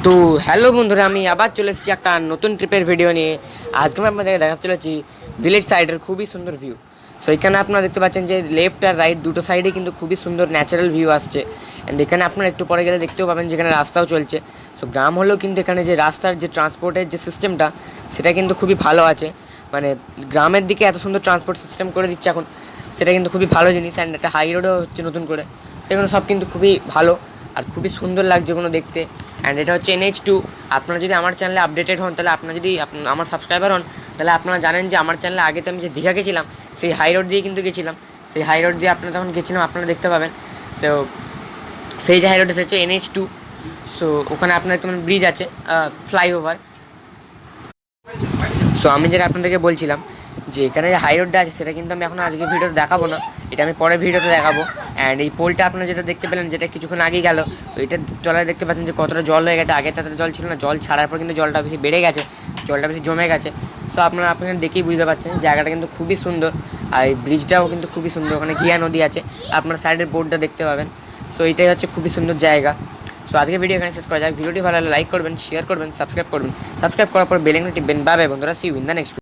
তো হ্যালো বন্ধুরা, আমি আবার চলে এসেছি একটা নতুন ট্রিপের ভিডিও নিয়ে। আজকে আমি আপনাদের দেখা চলেছি ভিলেজ সাইডের খুবই সুন্দর ভিউ। সো এখানে আপনারা দেখতে পাচ্ছেন যে লেফট আর রাইট দুটো সাইডে কিন্তু খুবই সুন্দর ন্যাচারাল ভিউ আসছে। অ্যান্ড এখানে আপনারা একটু পরে গেলে দেখতেও পাবেন যেখানে রাস্তাও চলছে। সো গ্রাম হলেও কিন্তু এখানে যে রাস্তার যে ট্রান্সপোর্টের যে সিস্টেমটা সেটা কিন্তু খুবই ভালো আছে। মানে গ্রামের দিকে এত সুন্দর ট্রান্সপোর্ট সিস্টেম করে দিচ্ছে এখন, সেটা কিন্তু খুবই ভালো জিনিস। অ্যান্ড একটা হাই রোডও হচ্ছে নতুন করে, সেগুলো সব কিন্তু খুবই ভালো আর খুবই সুন্দর লাগছে যেগুলো দেখতে। অ্যান্ড এটা হচ্ছে NH2। আপনারা যদি আমার চ্যানেলে আপডেটেড হন, তাহলে আপনারা যদি আমার সাবস্ক্রাইবার হন, তাহলে আপনারা জানেন যে আমার চ্যানেলে আগে তো আমি যে দীঘা গেছিলাম সেই হাই রোড দিয়ে কিন্তু গেছিলাম। সেই হাই রোড দিয়ে আপনারা তখন গেছিলাম, আপনারা দেখতে পাবেন। সো সেই যে হাই রোড হচ্ছে NH2। সো ওখানে আপনার একটা ব্রিজ আছে, ফ্লাইওভার। সো আমি যেটা আপনাদেরকে বলছিলাম যে এখানে যে হাই রোডটা আছে সেটা কিন্তু আমি এখন আজকে ভিডিওতে দেখাবো না, এটা আমি পরের ভিডিওতে দেখাবো। অ্যান্ড এই পোলটা আপনারা যেটা দেখতে পেলেন, যেটা কিছুক্ষণ আগেই গেল, তো এটা তলায় দেখতে পাচ্ছেন যে কতটা জল হয়ে গেছে। আগে তাতে জল ছিল না, জল ছাড়ার পর কিন্তু জলটা বেশি বেড়ে গেছে, জলটা বেশি জমে গেছে। সো আপনারা দেখেই বুঝতে পারছেন জায়গাটা কিন্তু খুবই সুন্দর। আর এই ব্রিজটাও কিন্তু খুবই সুন্দর, ওখানে ঘিয়া নদী আছে, আপনার সাইডের বোর্ডটা দেখতে পাবেন। সো এটাই হচ্ছে খুবই সুন্দর জায়গা। সো আজকে ভিডিও এখানে শেষ করা যাক। ভিডিওটি ভালো লাগলে লাইক করবেন, শেয়ার করবেন, সাবস্ক্রাইব করবেন। সাবস্ক্রাইব করার পর বেল আইকনটি টিপবেন। বাই বাই বন্ধুরা, see you in the next.